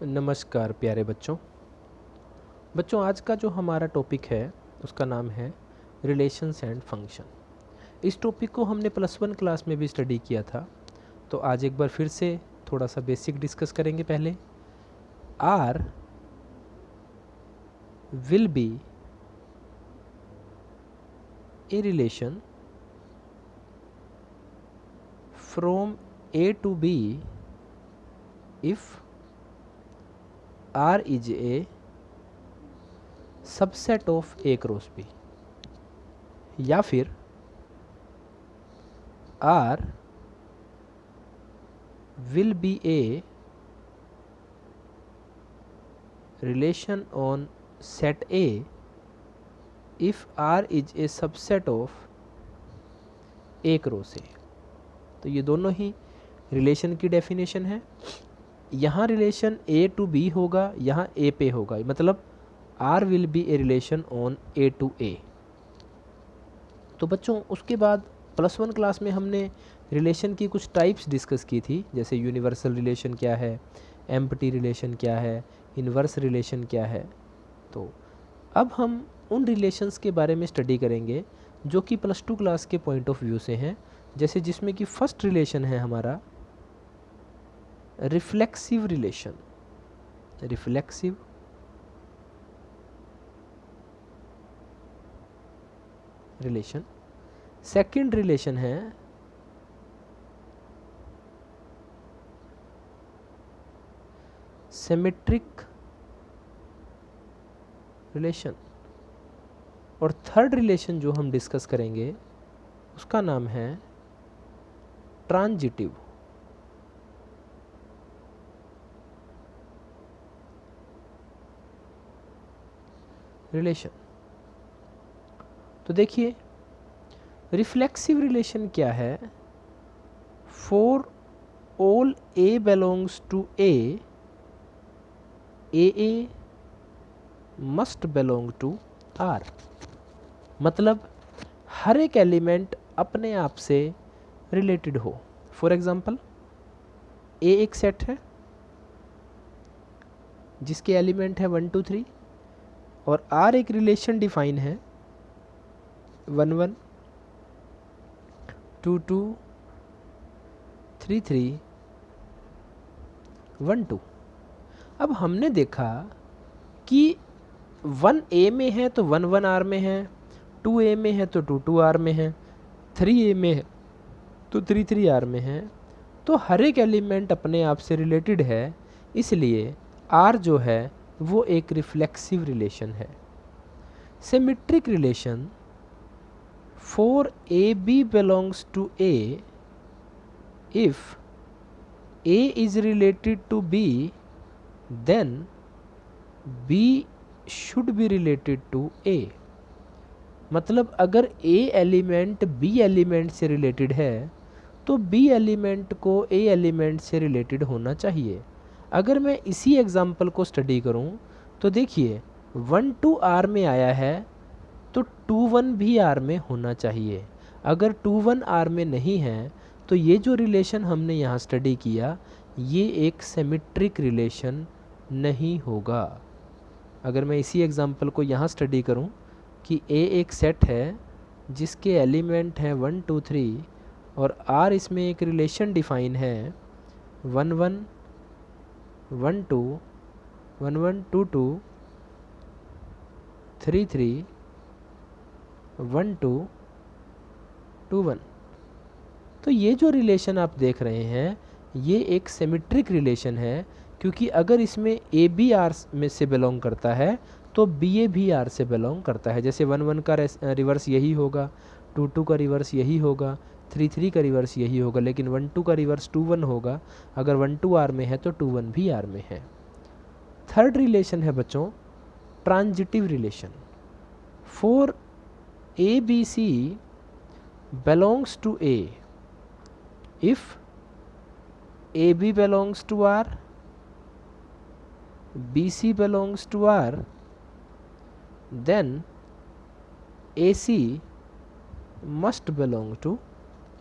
नमस्कार प्यारे बच्चों। आज का जो हमारा टॉपिक है उसका नाम है रिलेशंस एंड फंक्शन। इस टॉपिक को हमने +1 क्लास में भी स्टडी किया था, तो आज एक बार फिर से थोड़ा सा बेसिक डिस्कस करेंगे। पहले R will be a relation from A to B if R is a subset of A cross B, या फिर R will be a relation on set A if R is a subset of A cross A। तो ये दोनों ही relation की definition है। यहाँ relation A to B होगा, यहाँ A पे होगा, मतलब R will be a relation on A to A। तो बच्चों उसके बाद +1 क्लास में हमने रिलेशन की कुछ टाइप्स डिस्कस की थी, जैसे यूनिवर्सल रिलेशन क्या है, एम्प्टी रिलेशन क्या है, इन्वर्स रिलेशन क्या है। तो अब हम उन रिलेशंस के बारे में स्टडी करेंगे जो कि +2 क्लास के पॉइंट ऑफ व्यू से हैं, जैसे जिसमें कि फर्स्ट रिलेशन है हमारा reflexive relation. Reflexive relation. Second relation है सिमेट्रिक रिलेशन। और थर्ड रिलेशन जो हम डिस्कस करेंगे उसका नाम है ट्रांजिटिव रिलेशन। तो देखिए रिफ्लेक्सिव रिलेशन क्या है। For all a belongs to a must belong to R. मतलब हर एक एलिमेंट अपने आप से रिलेटेड हो। फॉर एग्जांपल ए एक सेट है जिसके एलिमेंट है 1 2 3, और आर एक रिलेशन डिफाइन है 1 1 2 2 3 3 1 2। अब हमने देखा कि 1 ए में है तो 1 1 आर में है, 2 ए में है तो 2 2 आर में है, 3 ए में है तो 3 3 आर में है। तो हर एक एलिमेंट अपने आप से रिलेटेड है, इसलिए आर जो है वो एक रिफ्लेक्सिव रिलेशन है। Symmetric relation for A B belongs to A if A is related to B then B should be related to A. मतलब अगर ए एलिमेंट बी एलिमेंट से रिलेटेड है तो बी एलिमेंट को ए एलिमेंट से related होना चाहिए। अगर मैं इसी एग्जाम्पल को स्टडी करूं तो देखिए 1 2 आर में आया है तो 2 1 भी आर में होना चाहिए। अगर 2 1 आर में नहीं है तो ये जो रिलेशन हमने यहाँ स्टडी किया ये एक सिमेट्रिक रिलेशन नहीं होगा। अगर मैं इसी एग्जाम्पल को यहाँ स्टडी करूँ कि ए एक सेट है जिसके एलिमेंट हैं 1 2 3 और आर इसमें एक रिलेशन डिफाइन है 1 1 1 2 1 1 2 2 3 3 1 2 2 1। तो ये जो रिलेशन आप देख रहे हैं ये एक सिमेट्रिक रिलेशन है, क्योंकि अगर इसमें ए बी आर में से बिलोंग करता है तो बी ए भी आर से बिलोंग करता है। जैसे 1 1 का रिवर्स यही होगा, 2 2 का रिवर्स यही होगा, 3 3 का रिवर्स यही होगा, लेकिन 1 2 का रिवर्स 2 1 होगा। अगर 1 2 आर में है तो 2 1 भी आर में है। थर्ड रिलेशन है बच्चों transitive relation. For A b c belongs to A if a B belongs to R, b c belongs to R, then a c must belong to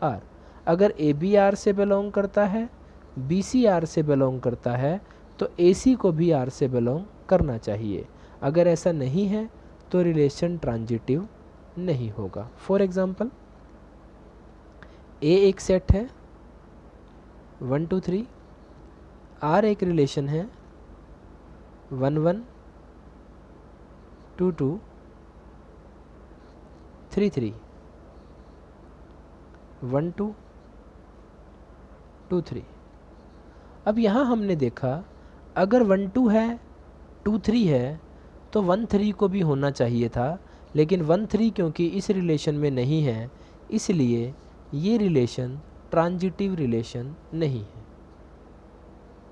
R. अगर a b R से belong करता है, b c R से belong करता है, तो AC को भी R से बिलोंग करना चाहिए। अगर ऐसा नहीं है तो रिलेशन ट्रांजिटिव नहीं होगा। फॉर एग्जाम्पल A एक सेट है 1 2 3, R एक रिलेशन है 1 1 2 2 3 3 1 2 2 3। अब यहाँ हमने देखा अगर 1 2 है 2 3 है तो 1 3 को भी होना चाहिए था, लेकिन 1 3 क्योंकि इस रिलेशन में नहीं है इसलिए ये रिलेशन ट्रांजिटिव रिलेशन नहीं है।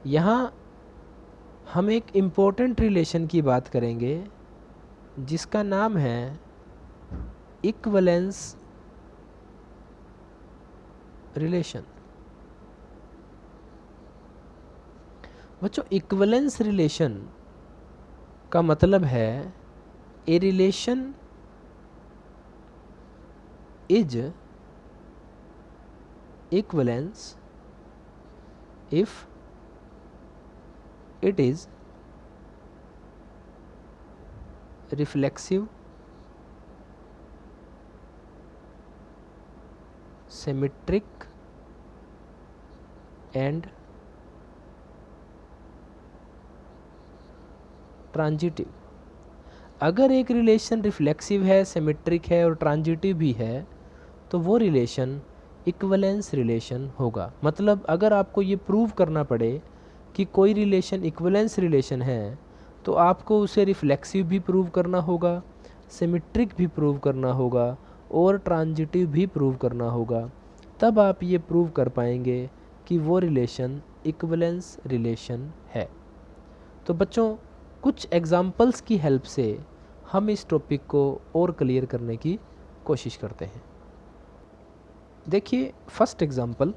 यहाँ हम एक इम्पोर्टेंट रिलेशन की बात करेंगे जिसका नाम है इक्विवेलेंस रिलेशन। बच्चों इक्विवेलेंस रिलेशन का मतलब है a relation is equivalence if it is reflexive, symmetric and transitive. अगर एक रिलेशन रिफ्लेक्सिव है, सिमेट्रिक है और ट्रांजिटिव भी है तो वो रिलेशन इक्विवेलेंस रिलेशन होगा। मतलब अगर आपको ये प्रूव करना पड़े कि कोई रिलेशन इक्विवेलेंस रिलेशन है तो आपको उसे रिफ्लेक्सिव भी प्रूव करना होगा, सिमेट्रिक भी प्रूव करना होगा और ट्रांजिटिव भी प्रूव करना होगा। तब आप ये प्रूव कर पाएंगे कि वो रिलेशन इक्विवेलेंस रिलेशन है। तो बच्चों कुछ एग्जाम्पल्स की हेल्प से हम इस टॉपिक को और क्लियर करने की कोशिश करते हैं। देखिए first example,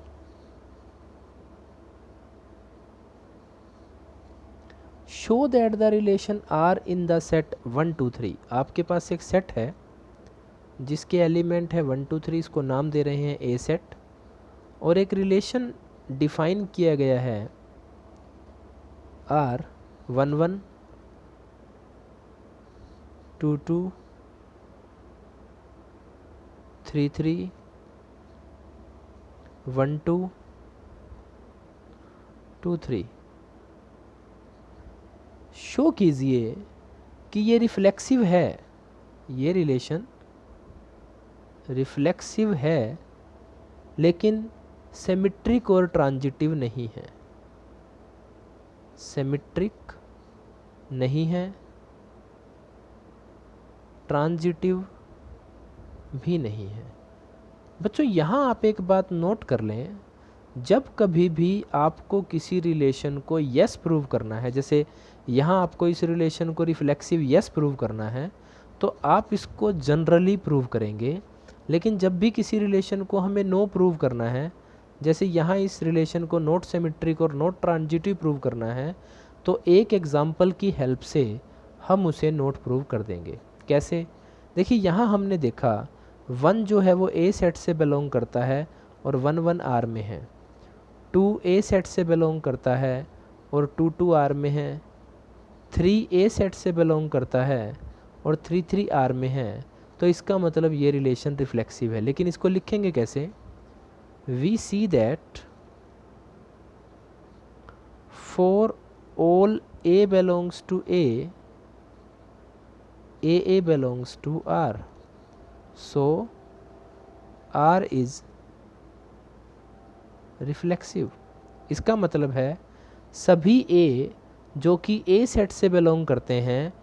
show that the relation R in the set 1 2 3। आपके पास एक सेट है जिसके एलिमेंट है 1 2 3, इसको नाम दे रहे हैं ए सेट, और एक रिलेशन डिफाइन किया गया है आर 1 1 2 2 3 3 1 2 2 3। शो कीजिए कि ये रिफ्लेक्सिव है, ये रिलेशन रिफ्लेक्सिव है लेकिन सिमेट्रिक और ट्रांजिटिव नहीं है। सिमेट्रिक नहीं है, ट्रांजिटिव भी नहीं है। बच्चों यहाँ आप एक बात नोट कर लें, जब कभी भी आपको किसी रिलेशन को यस प्रूव करना है, जैसे यहाँ आपको इस रिलेशन को रिफ्लेक्सिव यस प्रूव करना है तो आप इसको जनरली प्रूव करेंगे, लेकिन जब भी किसी रिलेशन को हमें नो प्रूव करना है, जैसे यहाँ इस रिलेशन को नॉट सिमेट्रिक और नॉट ट्रांजिटिव प्रूव करना है, तो एक एग्जाम्पल की हेल्प से हम उसे नोट प्रूव कर देंगे। कैसे? देखिए यहाँ हमने देखा 1 जो है वो ए सेट से बिलोंग करता है और 1 1 आर में है, 2 ए सेट से बिलोंग करता है और 2 2 आर में है, 3 ए सेट से बिलोंग करता है और 3 3 आर में है। तो इसका मतलब ये रिलेशन रिफ्लेक्सिव है। लेकिन इसको लिखेंगे कैसे? We see that for all a belongs to a belongs to R, so R is reflexive. इसका मतलब है सभी ए जो कि ए सेट से बिलोंग करते हैं,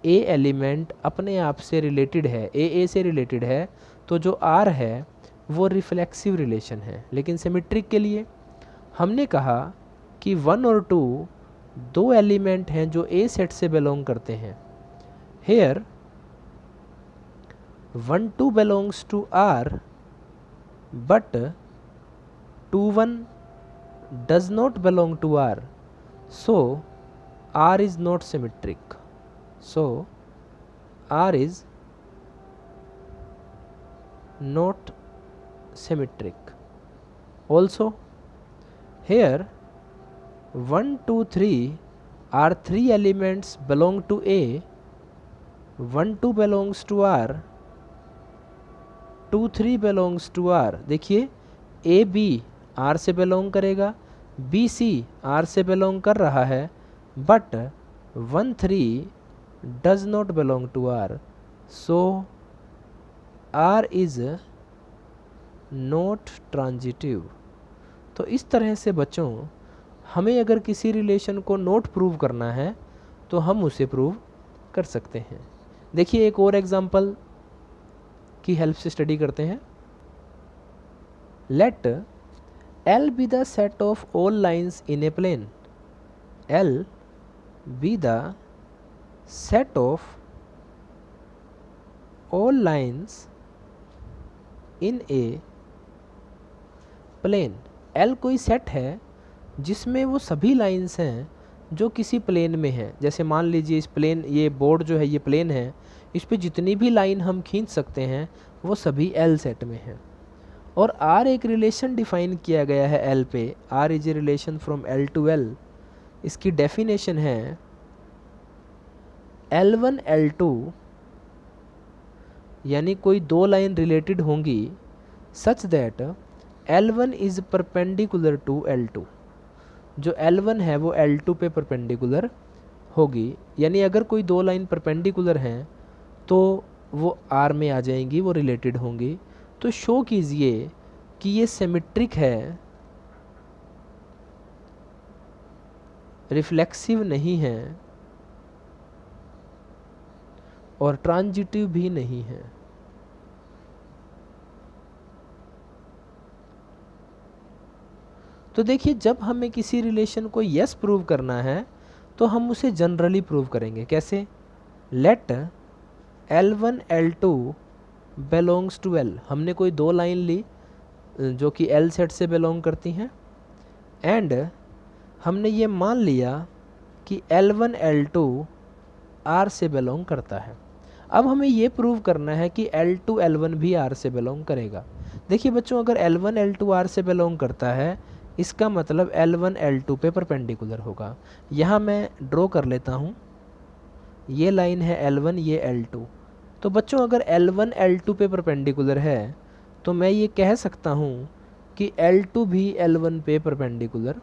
ए एलिमेंट अपने आप से रिलेटेड है, ए से रिलेटेड है, तो जो आर है वो रिफ्लेक्सिव रिलेशन है। लेकिन सिमेट्रिक के लिए हमने कहा कि 1 और 2 दो एलिमेंट हैं जो ए सेट से बिलोंग करते हैं। Here 1 2 belongs to R but 2 1 does not belong to R, so R is not symmetric, so R is not symmetric. Also here 1 2 3 R 3 elements belong to A, 1 2 belongs to R, 2 3 belongs to R. देखिए a b R से belong करेगा, b c R से belong कर रहा है, but 1 3 does not belong to R, so R is not transitive. तो इस तरह से बच्चों हमें अगर किसी रिलेशन को नोट प्रूव करना है तो हम उसे प्रूव कर सकते हैं। देखिए एक और एग्जांपल की हेल्प से स्टडी करते हैं। Let L be the set of all lines in a plane. L be the set of all lines in a plane. L कोई सेट है जिसमें वो सभी लाइंस हैं जो किसी प्लेन में हैं। जैसे मान लीजिए इस प्लेन, ये बोर्ड जो है ये प्लेन है, इस पे जितनी भी लाइन हम खींच सकते हैं वो सभी L सेट में हैं। और R एक रिलेशन डिफाइन किया गया है L पे, R is a relation from L to L। इसकी डेफिनेशन है L1 L2 यानी कोई दो लाइन रिलेटेड होंगी such that L1 is perpendicular to L2। जो L1 है वो L2 पे परपेंडिकुलर होगी, यानी अगर कोई दो लाइन परपेंडिकुलर हैं तो वो R में आ जाएंगी, वो रिलेटेड होंगी। तो शो कीजिए कि ये सिमेट्रिक है, रिफ्लेक्सिव नहीं है और ट्रांजिटिव भी नहीं है। तो देखिए जब हमें किसी रिलेशन को यस प्रूव करना है तो हम उसे जनरली प्रूव करेंगे। कैसे? Let L1 L2 belongs to L। हमने कोई दो लाइन ली जो कि L सेट से बिलोंग करती हैं, एंड हमने ये मान लिया कि L1 L2 R से बिलोंग करता है। अब हमें ये प्रूव करना है कि L2 L1 भी R से बिलोंग करेगा। देखिए बच्चों अगर L1 L2 R से बिलोंग करता है इसका मतलब L1 L2 पे परपेंडिकुलर होगा। यहाँ मैं ड्रॉ कर लेता हूँ, ये लाइन है L1, ये L2। तो बच्चों अगर L1 L2 पे परपेंडिकुलर है तो मैं ये कह सकता हूँ कि L2 भी L1 पे परपेंडिकुलर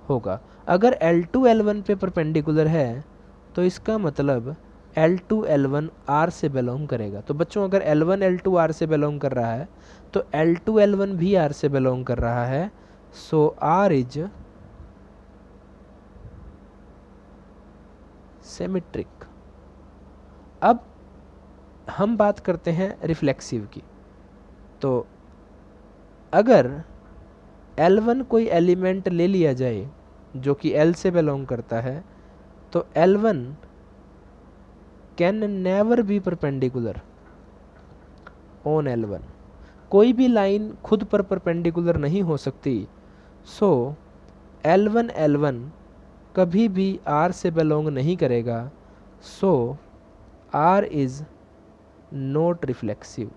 होगा। अगर L2 L1 पे परपेंडिकुलर है तो इसका मतलब L2 L1 R से बिलोंग करेगा। तो बच्चों अगर L1 L2 R से बिलोंग कर रहा है तो L2 L1 भी R से बिलोंग कर रहा है, सो R इज सिमेट्रिक। अब हम बात करते हैं रिफ्लेक्सिव की। तो अगर L1 कोई एलिमेंट ले लिया जाए जो कि L से बिलोंग करता है तो L1 can never be perpendicular on L1। कोई भी लाइन खुद पर परपेंडिकुलर नहीं हो सकती, सो L1 L1 कभी भी R से बिलोंग नहीं करेगा, सो R इज नॉट रिफ्लेक्सिव।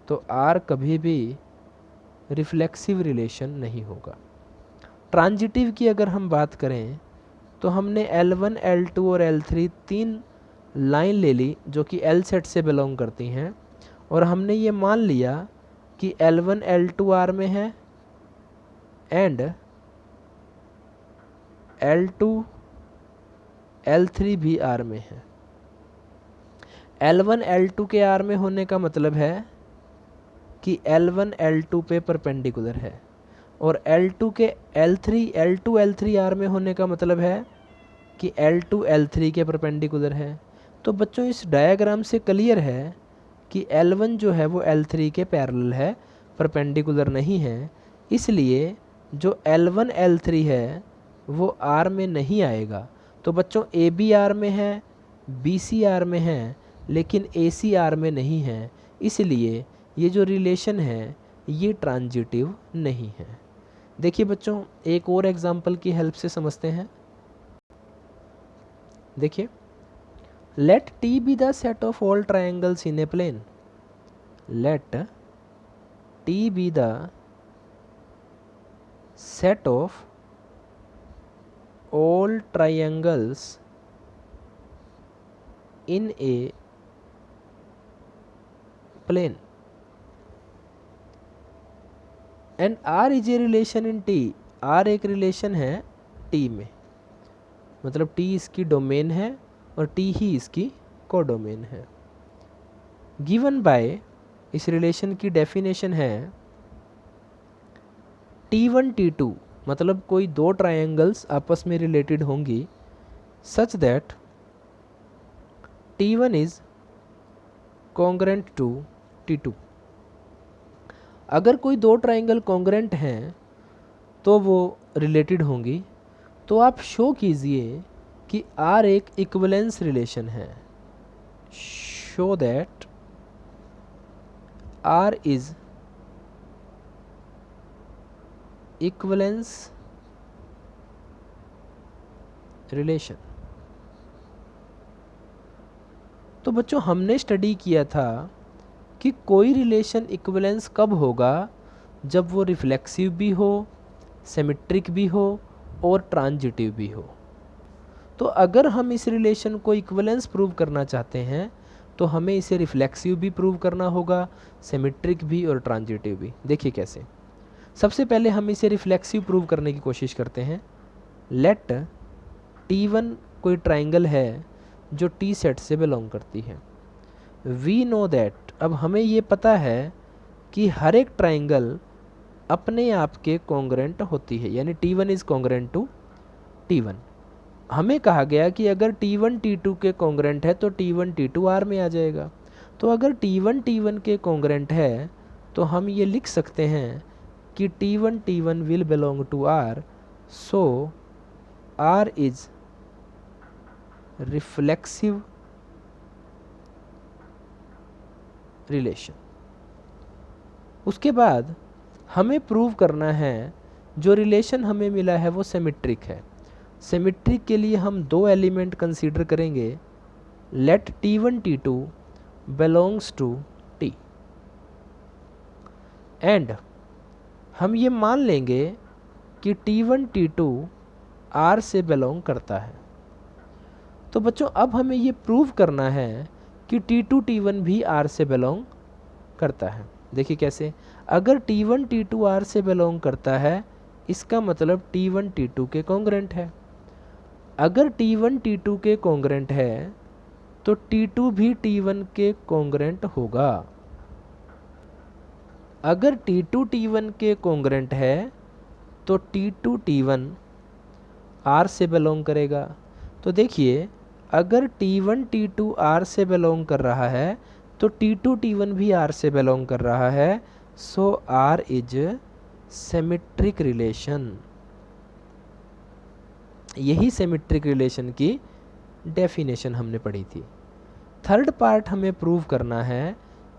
तो R कभी भी रिफ्लेक्सिव रिलेशन नहीं होगा। ट्रांजिटिव की अगर हम बात करें तो हमने L1 L2 और L3 तीन लाइन ले ली जो कि L सेट से बिलोंग करती हैं, और हमने ये मान लिया कि L1 L2 R में है एंड L2 L3 भी R में है। L1 L2 के R में होने का मतलब है कि L1 L2 पे परपेंडिकुलर है, और L2 के L2 L3 R में होने का मतलब है कि L2 L3 के परपेंडिकुलर है। तो बच्चों इस डायग्राम से क्लियर है कि L1 जो है वो L3 के पैरेलल है, परपेंडिकुलर नहीं है, इसलिए जो L1 L3 है वो R में नहीं आएगा। तो बच्चों AB R में है, BC R में है, लेकिन AC R में नहीं है, इसलिए ये जो रिलेशन है ये ट्रांजिटिव नहीं है। देखिए बच्चों एक और एग्जांपल की हेल्प से समझते हैं। देखिए let T be the set of all triangles in a plane. Let T be the set of all triangles in a plane and R is a relation in T। R एक relation है T में, मतलब T इसकी domain है और T ही इसकी codomain है। Given by, इस रिलेशन की डेफिनेशन है T1 T2, मतलब कोई दो ट्रायंगल्स आपस में रिलेटेड होंगी such that T1 is congruent to T2। अगर कोई दो ट्रायंगल कॉन्ग्रेंट हैं तो वो रिलेटेड होंगी, तो आप शो कीजिए कि R एक इक्विवेलेंस रिलेशन है। Show that R is equivalence relation. तो बच्चों हमने स्टडी किया था कि कोई रिलेशन इक्विवेलेंस कब होगा, जब वो रिफ्लेक्सिव भी हो, सिमेट्रिक भी हो और ट्रांजिटिव भी हो। तो अगर हम इस रिलेशन को इक्विवेलेंस प्रूव करना चाहते हैं तो हमें इसे रिफ्लेक्सिव भी प्रूव करना होगा, सिमेट्रिक भी और ट्रांजिटिव भी। देखिए कैसे। सबसे पहले हम इसे रिफ्लेक्सिव प्रूव करने की कोशिश करते हैं। लेट T1 कोई ट्राइंगल है जो T सेट से बिलोंग करती है। वी नो दैट, अब हमें ये पता है कि हर एक ट्राइंगल अपने आप के कॉन्ग्रेंट होती है, यानी T1 is congruent to T1। हमें कहा गया कि अगर T1 T2 के कॉन्ग्रेंट है तो T1 T2 R में आ जाएगा। तो अगर T1 T1 के कॉन्ग्रेंट है तो हम ये लिख सकते हैं कि T1 T1 will belong to R, so R is reflexive relation. उसके बाद हमें प्रूव करना है जो रिलेशन हमें मिला है वो सिमेट्रिक है। सिमेट्रिक के लिए हम दो एलिमेंट कंसीडर करेंगे। Let T1 T2 belongs to T and हम ये मान लेंगे कि T1 T2 R से बिलोंग करता है। तो बच्चों अब हमें ये प्रूव करना है कि T2 T1 भी R से बिलोंग करता है। देखिए कैसे। अगर T1 T2 R से बिलोंग करता है इसका मतलब T1 T2 के कॉन्ग्रेंट है। अगर T1 T2 के कॉन्ग्रेंट है तो T2 भी T1 के कॉन्ग्रेंट होगा। अगर T2 T1 के कॉन्ग्रेंट है तो T2 T1 R से बिलोंग करेगा। तो देखिए अगर T1 T2 R से बिलोंग कर रहा है तो T2 T1 भी R से बिलोंग कर रहा है, सो R इज सिमेट्रिक रिलेशन। यही सिमेट्रिक रिलेशन की डेफिनेशन हमने पढ़ी थी। थर्ड पार्ट हमें प्रूव करना है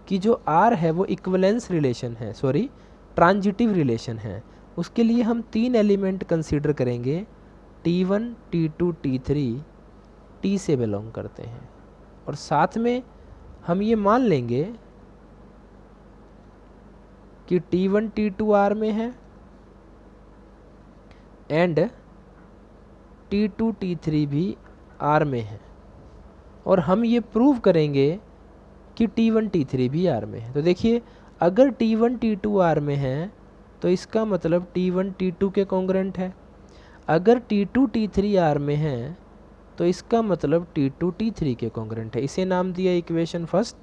कि जो R है वो इक्विवेलेंस रिलेशन है, सॉरी ट्रांजिटिव रिलेशन है। उसके लिए हम तीन एलिमेंट कंसीडर करेंगे। T1 T2 T3 T से बिलोंग करते हैं और साथ में हम ये मान लेंगे कि T1 T2 R में है एंड T2 T3 भी R में है, और हम ये प्रूव करेंगे कि T1 T3 भी R में है। तो देखिए अगर T1 T2 R में है तो इसका मतलब T1 T2 के कॉन्ग्रेंट है। अगर T2 T3 R में है तो इसका मतलब T2 T3 के कॉन्ग्रेंट है। इसे नाम दिया इक्वेशन फर्स्ट,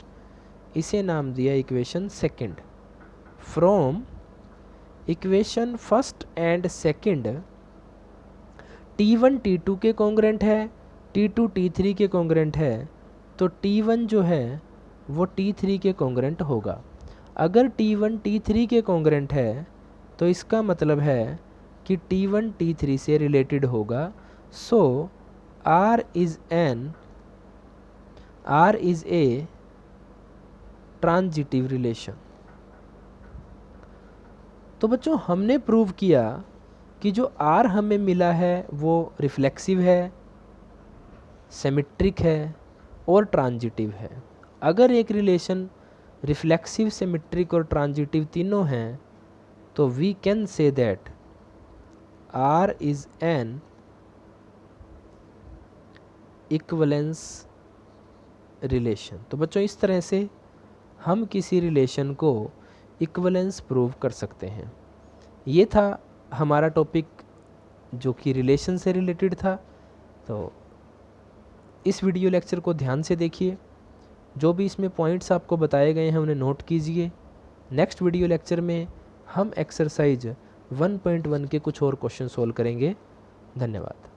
इसे नाम दिया equation second. From equation first and second T1 T2 के कॉन्ग्रेंट है, T2 T3 के कॉन्ग्रेंट है, तो T1 जो है वो T3 के कॉन्ग्रेंट होगा। अगर T1 T3 के कॉन्ग्रेंट है तो इसका मतलब है कि T1 T3 से रिलेटेड होगा, सो R is a transitive relation. तो बच्चों हमने प्रूव किया कि जो R हमें मिला है वो रिफ्लेक्सिव है, सिमेट्रिक है और ट्रांजिटिव है। अगर एक रिलेशन रिफ्लेक्सिव, सिमेट्रिक और ट्रांजिटिव तीनों हैं तो we can say that R is an equivalence relation. तो बच्चों इस तरह से हम किसी रिलेशन को इक्वलेंस प्रूव कर सकते हैं। ये था हमारा टॉपिक जो कि रिलेशन से रिलेटेड था। तो इस वीडियो लेक्चर को ध्यान से देखिए, जो भी इसमें पॉइंट्स आपको बताए गए हैं उन्हें नोट कीजिए। नेक्स्ट वीडियो लेक्चर में हम एक्सरसाइज 1.1 के कुछ और क्वेश्चन सोल्व करेंगे। धन्यवाद।